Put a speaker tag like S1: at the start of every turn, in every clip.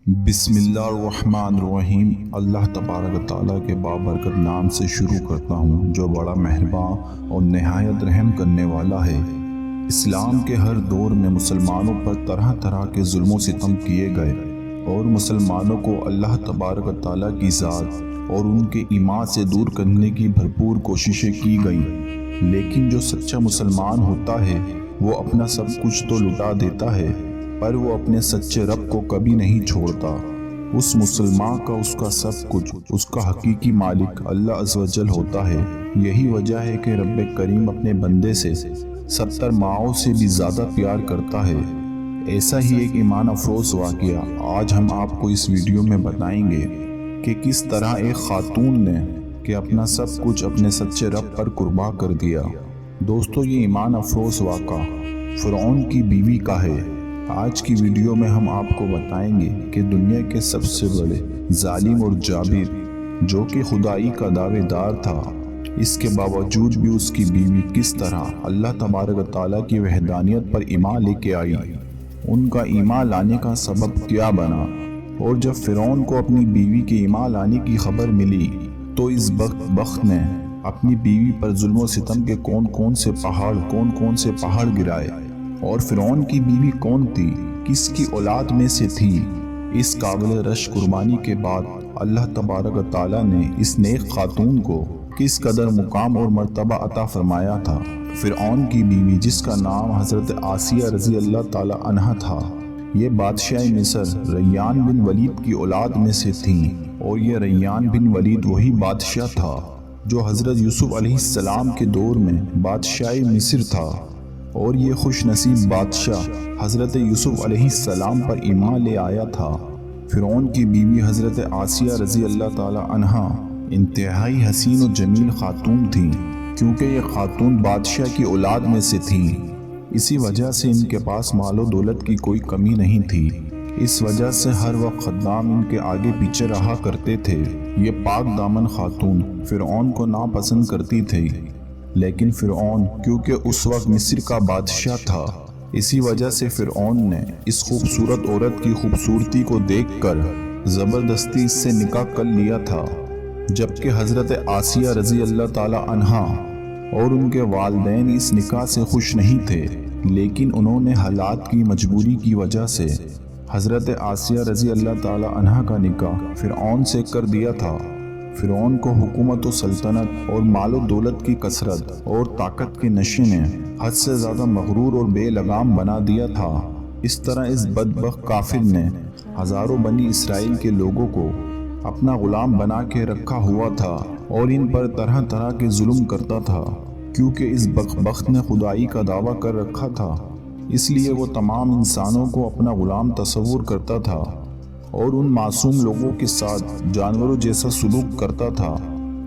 S1: بسم اللہ الرحمن الرحیم۔ اللہ تبارک تعالیٰ کے بابرکت نام سے شروع کرتا ہوں جو بڑا مہربان اور نہایت رحم کرنے والا ہے۔ اسلام کے ہر دور میں مسلمانوں پر طرح طرح کے ظلم و ستم کیے گئے اور مسلمانوں کو اللہ تبارک تعالیٰ کی ذات اور ان کے ایمان سے دور کرنے کی بھرپور کوششیں کی گئیں، لیکن جو سچا مسلمان ہوتا ہے وہ اپنا سب کچھ تو لٹا دیتا ہے پر وہ اپنے سچے رب کو کبھی نہیں چھوڑتا۔ اس مسلمان کا اس کا سب کچھ اس کا حقیقی مالک اللہ عز و جل ہوتا ہے۔ یہی وجہ ہے کہ رب کریم اپنے بندے سے 70 ماؤں سے بھی زیادہ پیار کرتا ہے۔ ایسا ہی ایک ایمان افروز واقعہ آج ہم آپ کو اس ویڈیو میں بتائیں گے کہ کس طرح ایک خاتون نے کہ اپنا سب کچھ اپنے سچے رب پر قربان کر دیا۔ دوستو، یہ ایمان افروز واقعہ فرعون کی بیوی کا ہے۔ آج کی ویڈیو میں ہم آپ کو بتائیں گے کہ دنیا کے سب سے بڑے ظالم اور جابر جو کہ خدائی کا دعوے دار تھا، اس کے باوجود بھی اس کی بیوی کس طرح اللہ تبارک تعالیٰ کی وحدانیت پر ایمان لے کے آئی، ان کا ایمان لانے کا سبب کیا بنا، اور جب فرعون کو اپنی بیوی کے ایمان لانے کی خبر ملی تو اس بخت نے اپنی بیوی پر ظلم و ستم کے کون کون سے پہاڑ گرائے، اور فرعون کی بیوی کون تھی، کس کی اولاد میں سے تھی۔ اس قابل رشک قربانی کے بعد اللہ تبارک تعالیٰ نے اس نیک خاتون کو کس قدر مقام اور مرتبہ عطا فرمایا تھا۔ فرعون کی بیوی جس کا نام حضرت آسیہ رضی اللہ تعالیٰ عنہا تھا، یہ بادشاہ مصر ریان بن ولید کی اولاد میں سے تھی، اور یہ ریان بن ولید وہی بادشاہ تھا جو حضرت یوسف علیہ السلام کے دور میں بادشاہ مصر تھا، اور یہ خوش نصیب بادشاہ حضرت یوسف علیہ السلام پر ایمان لے آیا تھا۔ فرعون کی بیوی حضرت آسیہ رضی اللہ تعالی عنہا انتہائی حسین و جمیل خاتون تھی، کیونکہ یہ خاتون بادشاہ کی اولاد میں سے تھی۔ اسی وجہ سے ان کے پاس مال و دولت کی کوئی کمی نہیں تھی، اس وجہ سے ہر وقت خدام ان کے آگے پیچھے رہا کرتے تھے۔ یہ پاک دامن خاتون فرعون کو ناپسند کرتی تھی، لیکن فرعون کیونکہ اس وقت مصر کا بادشاہ تھا، اسی وجہ سے فرعون نے اس خوبصورت عورت کی خوبصورتی کو دیکھ کر زبردستی اس سے نکاح کر لیا تھا، جبکہ حضرت آسیہ رضی اللہ تعالی عنہا اور ان کے والدین اس نکاح سے خوش نہیں تھے، لیکن انہوں نے حالات کی مجبوری کی وجہ سے حضرت آسیہ رضی اللہ تعالی عنہا کا نکاح فرعون سے کر دیا تھا۔ فرعون کو حکومت و سلطنت اور مال و دولت کی کثرت اور طاقت کے نشے نے حد سے زیادہ مغرور اور بے لگام بنا دیا تھا۔ اس طرح اس بدبخت کافر نے ہزاروں بنی اسرائیل کے لوگوں کو اپنا غلام بنا کے رکھا ہوا تھا اور ان پر طرح طرح کے ظلم کرتا تھا، کیونکہ اس بدبخت نے خدائی کا دعویٰ کر رکھا تھا، اس لیے وہ تمام انسانوں کو اپنا غلام تصور کرتا تھا اور ان معصوم لوگوں کے ساتھ جانوروں جیسا سلوک کرتا تھا۔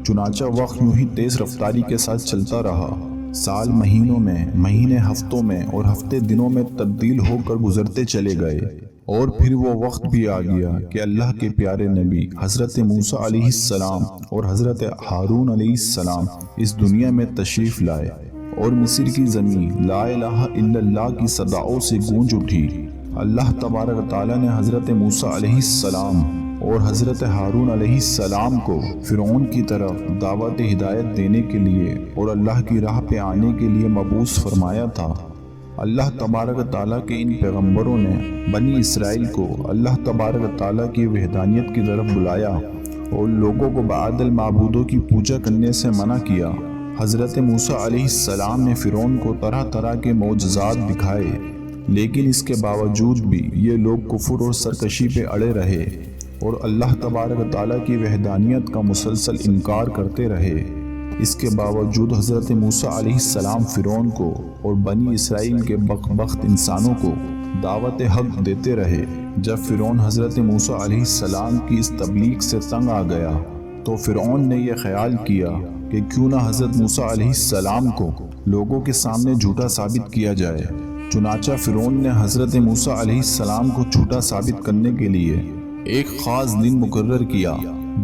S1: چنانچہ وقت یوں ہی تیز رفتاری کے ساتھ چلتا رہا، سال مہینوں میں، مہینے ہفتوں میں اور ہفتے دنوں میں تبدیل ہو کر گزرتے چلے گئے، اور پھر وہ وقت بھی آ گیا کہ اللہ کے پیارے نبی حضرت موسیٰ علیہ السلام اور حضرت ہارون علیہ السلام اس دنیا میں تشریف لائے، اور مصر کی زمین لا الہ الا اللہ کی صداؤں سے گونج اٹھی۔ اللہ تبارک تعالیٰ نے حضرت موسیٰ علیہ السلام اور حضرت ہارون علیہ السلام کو فرعون کی طرف دعوت ہدایت دینے کے لیے اور اللہ کی راہ پہ آنے کے لیے مبعوث فرمایا تھا۔ اللہ تبارک تعالیٰ کے ان پیغمبروں نے بنی اسرائیل کو اللہ تبارک تعالیٰ کی وحدانیت کی طرف بلایا اور لوگوں کو باطل معبودوں کی پوجا کرنے سے منع کیا۔ حضرت موسیٰ علیہ السلام نے فرعون کو طرح طرح کے معجزات دکھائے، لیکن اس کے باوجود بھی یہ لوگ کفر اور سرکشی پہ اڑے رہے اور اللہ تبارک تعالیٰ کی وحدانیت کا مسلسل انکار کرتے رہے۔ اس کے باوجود حضرت موسیٰ علیہ السلام فرعون کو اور بنی اسرائیل کے بدبخت انسانوں کو دعوت حق دیتے رہے۔ جب فرعون حضرت موسیٰ علیہ السلام کی اس تبلیغ سے تنگ آ گیا تو فرعون نے یہ خیال کیا کہ کیوں نہ حضرت موسیٰ علیہ السلام کو لوگوں کے سامنے جھوٹا ثابت کیا جائے۔ چنانچہ فرعون نے حضرت موسیٰ علیہ السلام کو جھوٹا ثابت کرنے کے لیے ایک خاص دن مقرر کیا،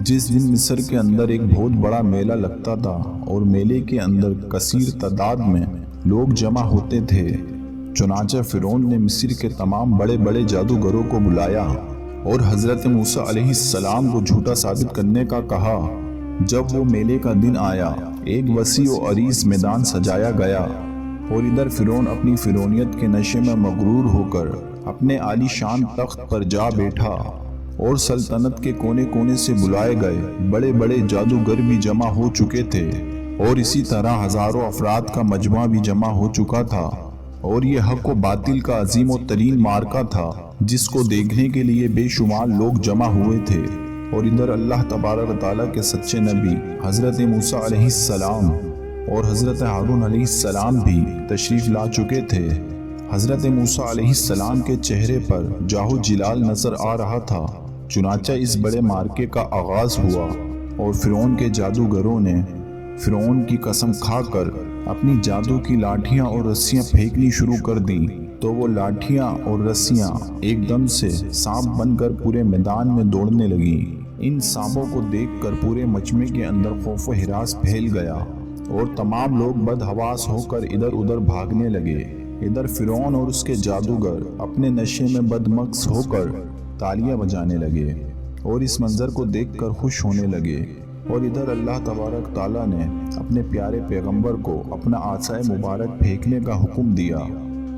S1: جس دن مصر کے اندر ایک بہت بڑا میلہ لگتا تھا اور میلے کے اندر کثیر تعداد میں لوگ جمع ہوتے تھے۔ چنانچہ فرعون نے مصر کے تمام بڑے بڑے جادوگروں کو بلایا اور حضرت موسیٰ علیہ السلام کو جھوٹا ثابت کرنے کا کہا۔ جب وہ میلے کا دن آیا، ایک وسیع و عریض میدان سجایا گیا اور ادھر فرعون اپنی فرعونیت کے نشے میں مغرور ہو کر اپنے عالی شان تخت پر جا بیٹھا، اور سلطنت کے کونے کونے سے بلائے گئے بڑے بڑے جادوگر بھی جمع ہو چکے تھے، اور اسی طرح ہزاروں افراد کا مجمع بھی جمع ہو چکا تھا، اور یہ حق و باطل کا عظیم و ترین معرکہ تھا جس کو دیکھنے کے لیے بے شمار لوگ جمع ہوئے تھے۔ اور ادھر اللہ تبارک و تعالیٰ کے سچے نبی حضرت موسیٰ علیہ السلام اور حضرت ہارون علیہ السلام بھی تشریف لا چکے تھے۔ حضرت موسیٰ علیہ السلام کے چہرے پر جاہ و جلال نظر آ رہا تھا۔ چنانچہ اس بڑے معرکے کا آغاز ہوا، اور فرعون کے جادوگروں نے فرعون کی قسم کھا کر اپنی جادو کی لاٹھیاں اور رسیاں پھینکنی شروع کر دیں، تو وہ لاٹھیاں اور رسیاں ایک دم سے سانپ بن کر پورے میدان میں دوڑنے لگیں۔ ان سانپوں کو دیکھ کر پورے مجمع کے اندر خوف و ہراس پھیل گیا، اور تمام لوگ بدحواس ہو کر ادھر ادھر بھاگنے لگے۔ ادھر فرعون اور اس کے جادوگر اپنے نشے میں بدمست ہو کر تالیاں بجانے لگے اور اس منظر کو دیکھ کر خوش ہونے لگے۔ اور ادھر اللہ تبارک تعالیٰ نے اپنے پیارے پیغمبر کو اپنا عصائے مبارک پھینکنے کا حکم دیا،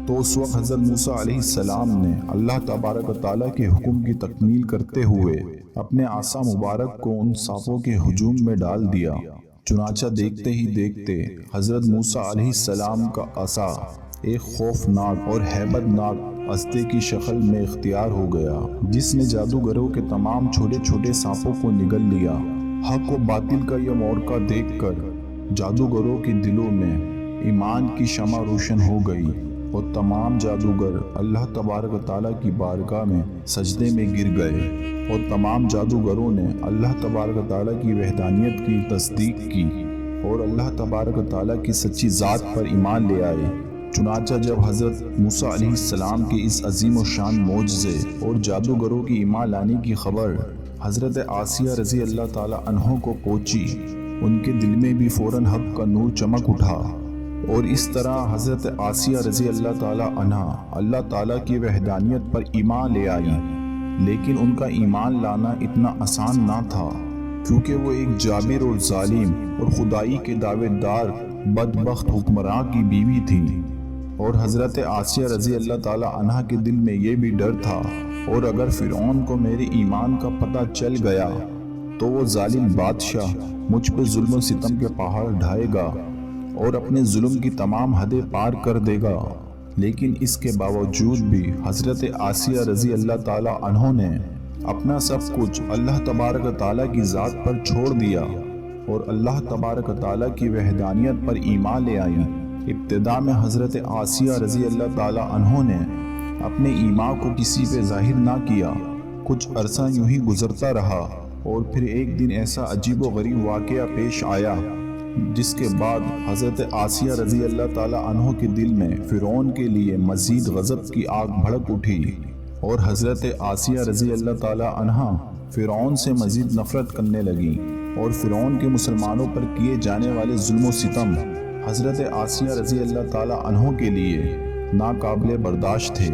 S1: تو اس وقت حضرت موسیٰ علیہ السلام نے اللہ تبارک تعالیٰ کے حکم کی تکمیل کرتے ہوئے اپنے عصا مبارک کو ان سانپوں کے ہجوم میں ڈال دیا۔ چنانچہ دیکھتے ہی دیکھتے حضرت موسیٰ علیہ السلام کا عصا ایک خوفناک اور ہیبت ناک اسدے کی شکل میں اختیار ہو گیا، جس نے جادوگروں کے تمام چھوٹے چھوٹے سانپوں کو نگل لیا۔ حق و باطل کا یہ معرکہ دیکھ کر جادوگروں کے دلوں میں ایمان کی شمع روشن ہو گئی، اور تمام جادوگر اللہ تبارک و تعالیٰ کی بارگاہ میں سجدے میں گر گئے، اور تمام جادوگروں نے اللہ تبارک و تعالیٰ کی وحدانیت کی تصدیق کی اور اللہ تبارک و تعالیٰ کی سچی ذات پر ایمان لے آئے۔ چنانچہ جب حضرت موسیٰ علیہ السلام کے اس عظیم و شان معجزے اور جادوگروں کی ایمان لانے کی خبر حضرت آسیہ رضی اللہ تعالیٰ عنہ کو پہنچی، ان کے دل میں بھی فوراً حق کا نور چمک اٹھا، اور اس طرح حضرت آسیہ رضی اللہ تعالیٰ عنہ اللہ تعالیٰ کی وحدانیت پر ایمان لے آئی۔ لیکن ان کا ایمان لانا اتنا آسان نہ تھا، کیونکہ وہ ایک جابر اور ظالم اور خدائی کے دعوے دار بدبخت حکمراں کی بیوی تھی، اور حضرت آسیہ رضی اللہ تعالیٰ عنہ کے دل میں یہ بھی ڈر تھا، اور اگر فرعون کو میرے ایمان کا پتہ چل گیا تو وہ ظالم بادشاہ مجھ پہ ظلم و ستم کے پہاڑ ڈھائے گا اور اپنے ظلم کی تمام حدیں پار کر دے گا۔ لیکن اس کے باوجود بھی حضرت آسیہ رضی اللہ تعالیٰ عنہ نے اپنا سب کچھ اللہ تبارک و تعالیٰ کی ذات پر چھوڑ دیا اور اللہ تبارک و تعالیٰ کی وحدانیت پر ایمان لے آئی۔ ابتدا میں حضرت آسیہ رضی اللہ تعالیٰ عنہ نے اپنے ایمان کو کسی پہ ظاہر نہ کیا۔ کچھ عرصہ یوں ہی گزرتا رہا، اور پھر ایک دن ایسا عجیب و غریب واقعہ پیش آیا جس کے بعد حضرت آسیہ رضی اللہ تعالیٰ عنہ کے دل میں فرعون کے لیے مزید غضب کی آگ بھڑک اٹھی، اور حضرت آسیہ رضی اللہ تعالیٰ عنہ فرعون سے مزید نفرت کرنے لگی، اور فرعون کے مسلمانوں پر کیے جانے والے ظلم و ستم حضرت آسیہ رضی اللہ تعالیٰ عنہ کے لیے ناقابل برداشت تھے۔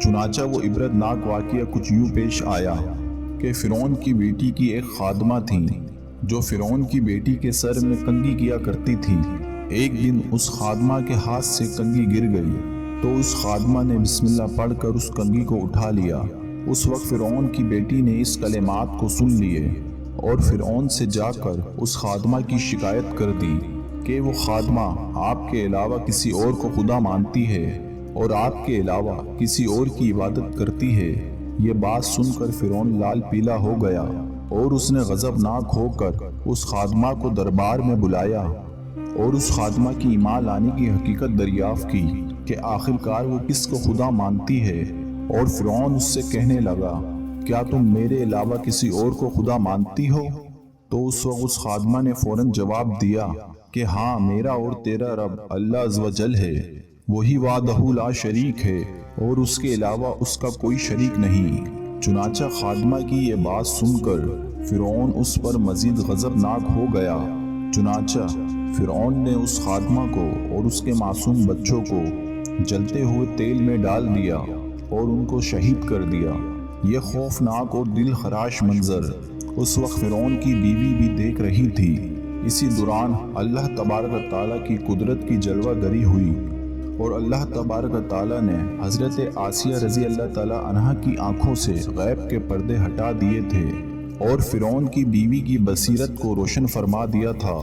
S1: چنانچہ وہ عبرت ناک واقعہ کچھ یوں پیش آیا کہ فرعون کی بیٹی کی ایک خادمہ تھی جو فرعون کی بیٹی کے سر میں کنگھی کیا کرتی تھی۔ ایک دن اس خادمہ کے ہاتھ سے کنگھی گر گئی، تو اس خادمہ نے بسم اللہ پڑھ کر اس کنگھی کو اٹھا لیا۔ اس وقت فرعون کی بیٹی نے اس کلمات کو سن لیے اور فرعون سے جا کر اس خادمہ کی شکایت کر دی کہ وہ خادمہ آپ کے علاوہ کسی اور کو خدا مانتی ہے اور آپ کے علاوہ کسی اور کی عبادت کرتی ہے۔ یہ بات سن کر فرعون لال پیلا ہو گیا، اور اس نے غضبناک ہو کر اس خادمہ کو دربار میں بلایا اور اس خادمہ کی ایمان لانے کی حقیقت دریافت کی کہ آخرکار وہ کس کو خدا مانتی ہے۔ اور فرعون اس سے کہنے لگا، کیا تم میرے علاوہ کسی اور کو خدا مانتی ہو؟ تو اس وقت اس خادمہ نے فوراً جواب دیا کہ ہاں، میرا اور تیرا رب اللہ عز و جل ہے، وہی وحدہ لا شریک ہے اور اس کے علاوہ اس کا کوئی شریک نہیں۔ چنانچہ خادمہ کی یہ بات سن کر فرعون اس پر مزید غضبناک ہو گیا۔ چنانچہ فرعون نے اس خادمہ کو اور اس کے معصوم بچوں کو جلتے ہوئے تیل میں ڈال دیا اور ان کو شہید کر دیا۔ یہ خوفناک اور دل خراش منظر اس وقت فرعون کی بیوی بھی دیکھ رہی تھی۔ اسی دوران اللہ تبارک و تعالیٰ کی قدرت کی جلوہ گری ہوئی اور اللہ تبارک و تعالیٰ نے حضرت آسیہ رضی اللہ تعالیٰ عنہا کی آنکھوں سے غیب کے پردے ہٹا دیے تھے اور فرعون کی بیوی کی بصیرت کو روشن فرما دیا تھا۔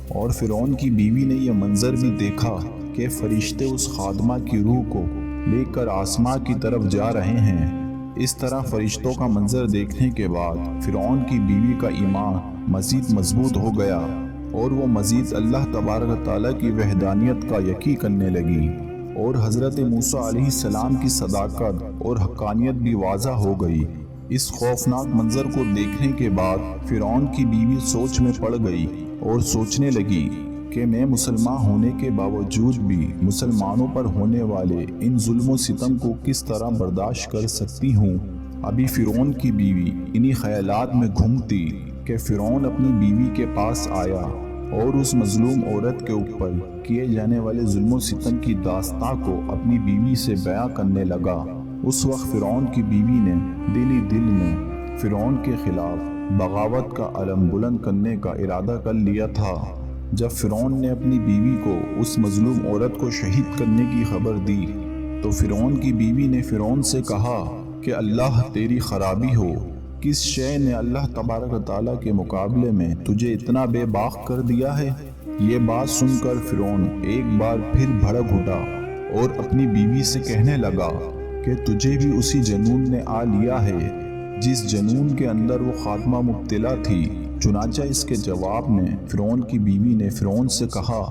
S1: اور فرعون کی بیوی نے یہ منظر بھی دیکھا کہ فرشتے اس خادمہ کی روح کو لے کر آسماں کی طرف جا رہے ہیں۔ اس طرح فرشتوں کا منظر دیکھنے کے بعد فرعون کی بیوی کا ایمان مزید مضبوط ہو گیا اور وہ مزید اللہ تبارک و تعالیٰ کی وحدانیت کا یقین کرنے لگی اور حضرت موسیٰ علیہ السلام کی صداقت اور حقانیت بھی واضح ہو گئی۔ اس خوفناک منظر کو دیکھنے کے بعد فرعون کی بیوی سوچ میں پڑ گئی اور سوچنے لگی کہ میں مسلمان ہونے کے باوجود بھی مسلمانوں پر ہونے والے ان ظلم و ستم کو کس طرح برداشت کر سکتی ہوں۔ ابھی فرعون کی بیوی انہی خیالات میں گھومتی کہ فرعون اپنی بیوی کے پاس آیا اور اس مظلوم عورت کے اوپر کیے جانے والے ظلم و ستم کی داستان کو اپنی بیوی سے بیان کرنے لگا۔ اس وقت فرعون کی بیوی نے دل ہی دل میں فرعون کے خلاف بغاوت کا علم بلند کرنے کا ارادہ کر لیا تھا۔ جب فرعون نے اپنی بیوی کو اس مظلوم عورت کو شہید کرنے کی خبر دی تو فرعون کی بیوی نے فرعون سے کہا کہ اللہ تیری خرابی ہو، کس شے نے اللہ تبارک و تعالیٰ کے مقابلے میں تجھے اتنا بے باک کر دیا ہے؟ یہ بات سن کر فرعون ایک بار پھر بھڑک اٹھا اور اپنی بیوی سے کہنے لگا کہ تجھے بھی اسی جنون نے آ لیا ہے جس جنون کے اندر وہ خاتمہ مبتلا تھی۔ چنانچہ اس کے جواب میں فرعون کی بیوی نے فرعون سے کہا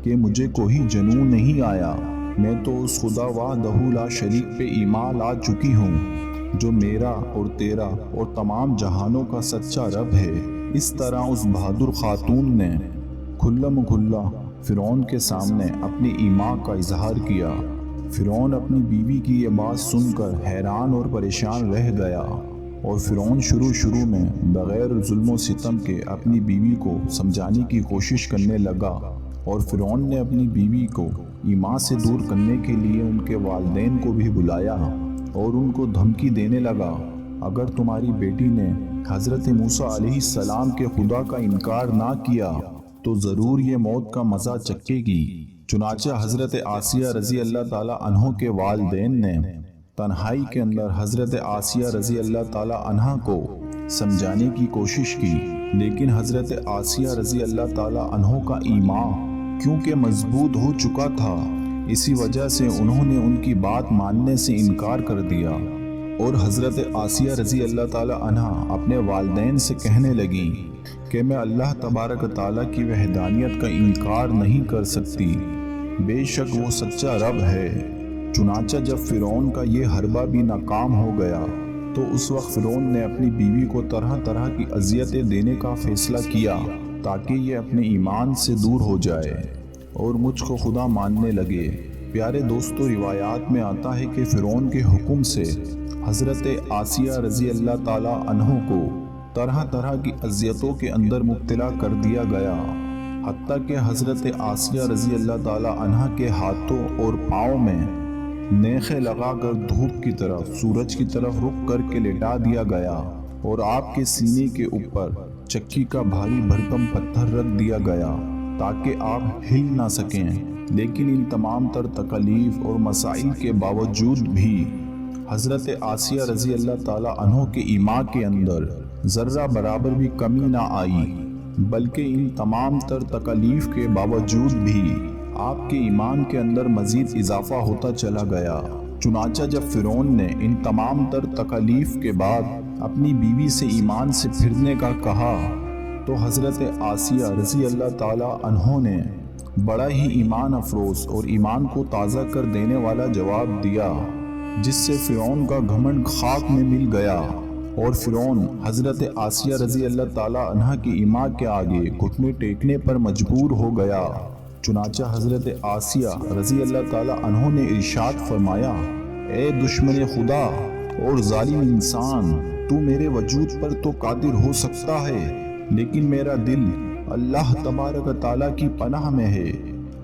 S1: کہ مجھے کوئی جنون نہیں آیا، میں تو اس خدا وحدہ لا شریک پہ ایمان لا چکی ہوں جو میرا اور تیرا اور تمام جہانوں کا سچا رب ہے۔ اس طرح اس بہادر خاتون نے کھلم کھلا فرعون کے سامنے اپنی ایمان کا اظہار کیا۔ فرعون اپنی بیوی کی یہ بات سن کر حیران اور پریشان رہ گیا اور فرعون شروع میں بغیر ظلم و ستم کے اپنی بیوی کو سمجھانے کی کوشش کرنے لگا اور فرعون نے اپنی بیوی کو ایمان سے دور کرنے کے لیے ان کے والدین کو بھی بلایا اور ان کو دھمکی دینے لگا، اگر تمہاری بیٹی نے حضرت موسیٰ علیہ السلام کے خدا کا انکار نہ کیا تو ضرور یہ موت کا مزہ چکھے گی۔ چنانچہ حضرت آسیہ رضی اللہ تعالیٰ عنہ کے والدین نے تنہائی کے اندر حضرت آسیہ رضی اللہ تعالیٰ عنہ کو سمجھانے کی کوشش کی، لیکن حضرت آسیہ رضی اللہ تعالیٰ عنہ کا ایمان کیونکہ مضبوط ہو چکا تھا، اسی وجہ سے انہوں نے ان کی بات ماننے سے انکار کر دیا اور حضرت آسیہ رضی اللہ تعالیٰ عنہ اپنے والدین سے کہنے لگی کہ میں اللہ تبارک و تعالیٰ کی وحدانیت کا انکار نہیں کر سکتی، بے شک وہ سچا رب ہے۔ چنانچہ جب فرعون کا یہ حربہ بھی ناکام ہو گیا تو اس وقت فرعون نے اپنی بیوی کو طرح طرح کی اذیتیں دینے کا فیصلہ کیا تاکہ یہ اپنے ایمان سے دور ہو جائے اور مجھ کو خدا ماننے لگے۔ پیارے دوستو، روایات میں آتا ہے کہ فرعون کے حکم سے حضرت آسیہ رضی اللہ تعالیٰ عنہ کو طرح طرح کی اذیتوں کے اندر مبتلا کر دیا گیا، حتیٰ کہ حضرت آسیہ رضی اللہ تعالیٰ عنہ کے ہاتھوں اور پاؤں میں نیخے لگا کر دھوپ کی طرف سورج کی طرف رخ کر کے لٹا دیا گیا اور آپ کے سینے کے اوپر چکی کا بھاری بھرکم پتھر رکھ دیا گیا تاکہ آپ ہل نہ سکیں۔ لیکن ان تمام تر تکلیف اور مسائل کے باوجود بھی حضرت آسیہ رضی اللہ تعالیٰ عنہ کے ایمان کے اندر ذرہ برابر بھی کمی نہ آئی، بلکہ ان تمام تر تکلیف کے باوجود بھی آپ کے ایمان کے اندر مزید اضافہ ہوتا چلا گیا۔ چنانچہ جب فرعون نے ان تمام تر تکلیف کے بعد اپنی بیوی سے ایمان سے پھرنے کا کہا تو حضرت آسیہ رضی اللہ تعالیٰ عنہ نے بڑا ہی ایمان افروز اور ایمان کو تازہ کر دینے والا جواب دیا، جس سے فرعون کا گھمنڈ خاک میں مل گیا اور فرعون حضرت آسیہ رضی اللہ تعالیٰ عنہ کی ایمان کے آگے گھٹنے ٹیکنے پر مجبور ہو گیا۔ چنانچہ حضرت آسیہ رضی اللہ تعالیٰ عنہ نے ارشاد فرمایا، اے دشمن خدا اور ظالم انسان، تو میرے وجود پر تو قادر ہو سکتا ہے لیکن میرا دل اللہ تبارک تعالیٰ کی پناہ میں ہے۔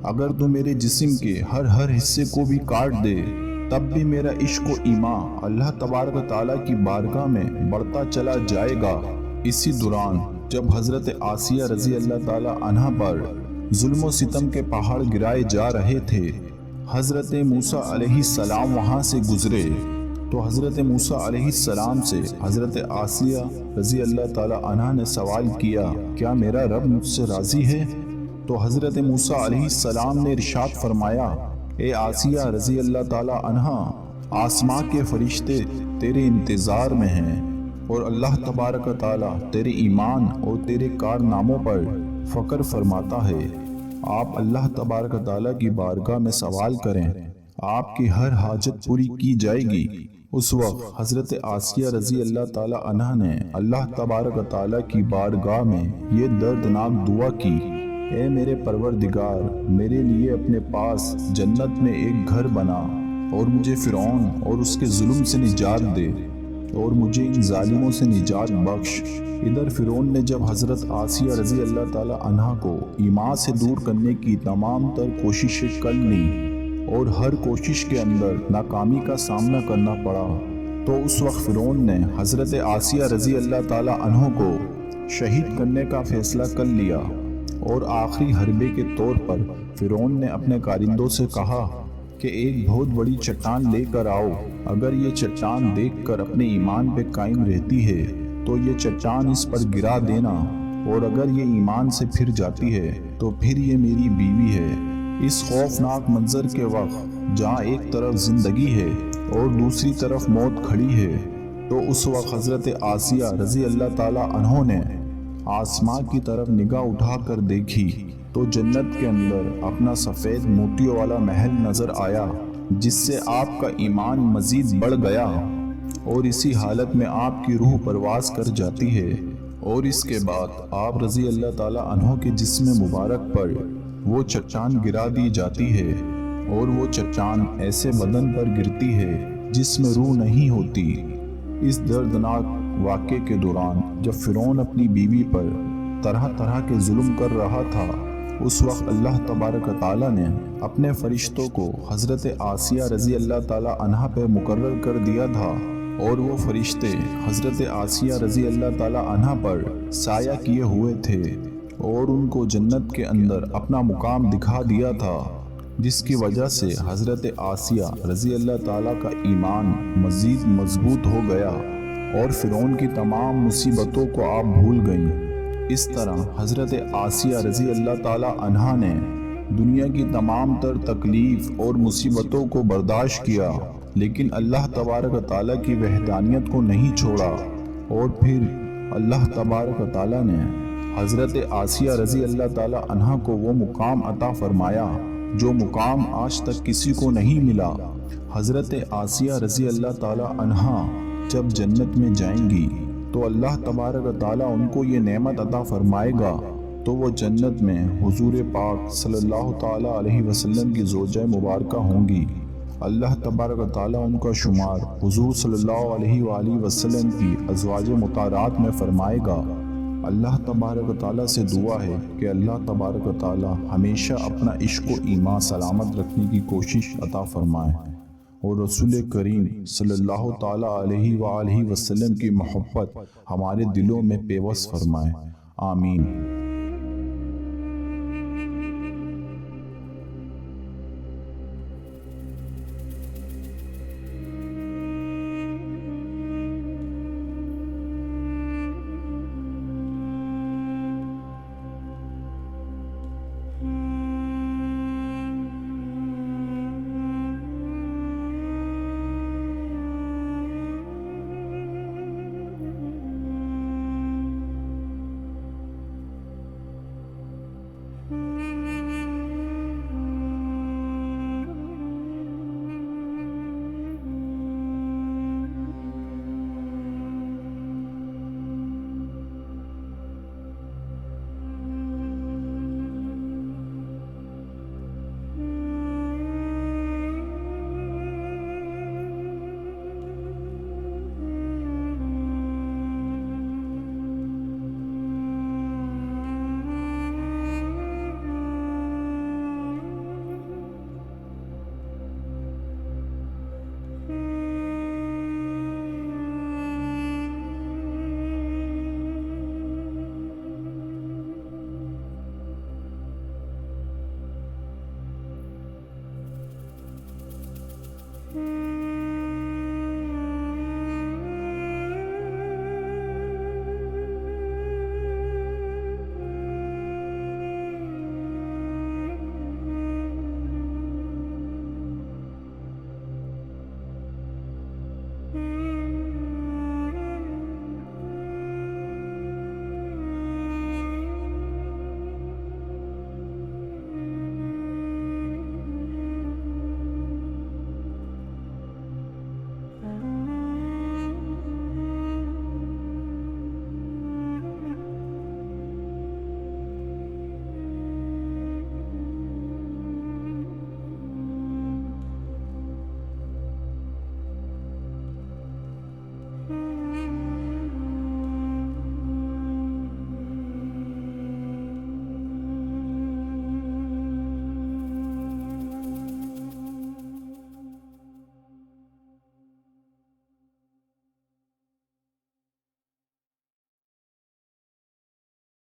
S1: اگر تو میرے جسم کے ہر حصے کو بھی کاٹ دے تب بھی میرا عشق و ایمان اللہ تبارک و تعالیٰ کی بارگاہ میں بڑھتا چلا جائے گا۔ اسی دوران جب حضرت آسیہ رضی اللہ تعالیٰ عنہا پر ظلم و ستم کے پہاڑ گرائے جا رہے تھے، حضرت موسیٰ علیہ السلام وہاں سے گزرے تو حضرت موسیٰ علیہ السلام سے حضرت آسیہ رضی اللہ تعالیٰ عنہا نے سوال کیا، کیا میرا رب مجھ سے راضی ہے؟ تو حضرت موسیٰ علیہ السلام نے ارشاد فرمایا، اے آسیہ رضی اللہ تعالیٰ عنہا، آسماں کے فرشتے تیرے انتظار میں ہیں اور اللہ تبارک و تعالیٰ تیرے ایمان اور تیرے کارناموں پر فخر فرماتا ہے۔ آپ اللہ تبارک و تعالیٰ کی بارگاہ میں سوال کریں، آپ کی ہر حاجت پوری کی جائے گی۔ اس وقت حضرت آسیہ رضی اللہ تعالیٰ عنہا نے اللہ تبارک و تعالیٰ کی بارگاہ میں یہ دردناک دعا کی، اے میرے پروردگار، میرے لیے اپنے پاس جنت میں ایک گھر بنا اور مجھے فرعون اور اس کے ظلم سے نجات دے اور مجھے ان ظالموں سے نجات بخش۔ ادھر فرعون نے جب حضرت آسیہ رضی اللہ تعالیٰ عنہا کو ایمان سے دور کرنے کی تمام تر کوششیں کر لیں اور ہر کوشش کے اندر ناکامی کا سامنا کرنا پڑا، تو اس وقت فرعون نے حضرت آسیہ رضی اللہ تعالیٰ عنہ کو شہید کرنے کا فیصلہ کر لیا اور آخری حربے کے طور پر فرعون نے اپنے کارندوں سے کہا کہ ایک بہت بڑی چٹان لے کر آؤ، اگر یہ چٹان دیکھ کر اپنے ایمان پہ قائم رہتی ہے تو یہ چٹان اس پر گرا دینا، اور اگر یہ ایمان سے پھر جاتی ہے تو پھر یہ میری بیوی ہے۔ اس خوفناک منظر کے وقت جہاں ایک طرف زندگی ہے اور دوسری طرف موت کھڑی ہے، تو اس وقت حضرت آسیہ رضی اللہ تعالیٰ عنہ نے آسمان کی طرف نگاہ اٹھا کر دیکھی تو جنت کے اندر اپنا سفید موتیوں والا محل نظر آیا، جس سے آپ کا ایمان مزید بڑھ گیا اور اسی حالت میں آپ کی روح پرواز کر جاتی ہے، اور اس کے بعد آپ رضی اللہ تعالیٰ عنہ کے جسم مبارک پر وہ چٹان گرا دی جاتی ہے، اور وہ چٹان ایسے بدن پر گرتی ہے جس میں روح نہیں ہوتی۔ اس دردناک واقعے کے دوران جب فرعون اپنی بیوی پر طرح طرح کے ظلم کر رہا تھا، اس وقت اللہ تبارک و تعالیٰ نے اپنے فرشتوں کو حضرت آسیہ رضی اللہ تعالیٰ عنہا پہ مقرر کر دیا تھا، اور وہ فرشتے حضرت آسیہ رضی اللہ تعالیٰ عنہا پر سایہ کیے ہوئے تھے اور ان کو جنت کے اندر اپنا مقام دکھا دیا تھا، جس کی وجہ سے حضرت آسیہ رضی اللہ تعالیٰ کا ایمان مزید مضبوط ہو گیا اور فرعون کی تمام مصیبتوں کو آپ بھول گئیں۔ اس طرح حضرت آسیہ رضی اللہ تعالیٰ عنہا نے دنیا کی تمام تر تکلیف اور مصیبتوں کو برداشت کیا، لیکن اللہ تبارک و تعالیٰ کی وحدانیت کو نہیں چھوڑا، اور پھر اللہ تبارک و تعالیٰ نے حضرت آسیہ رضی اللہ تعالیٰ عنہا کو وہ مقام عطا فرمایا جو مقام آج تک کسی کو نہیں ملا۔ حضرت آسیہ رضی اللہ تعالیٰ عنہا جب جنت میں جائیں گی تو اللہ تبارک و تعالیٰ ان کو یہ نعمت عطا فرمائے گا، تو وہ جنت میں حضور پاک صلی اللہ تعالیٰ علیہ وسلم کی زوجہ مبارکہ ہوں گی۔ اللہ تبارک و تعالیٰ ان کا شمار حضور صلی اللہ علیہ وآلہ وسلم کی ازواج مطہرات میں فرمائے گا۔ اللہ تبارک و تعالیٰ سے دعا ہے کہ اللہ تبارک و تعالیٰ ہمیشہ اپنا عشق و ایمان سلامت رکھنے کی کوشش عطا فرمائے، اور رسول کریم صلی اللہ تعالیٰ علیہ وآلہ وسلم کی محبت ہمارے دلوں میں پیوست فرمائے۔ آمین۔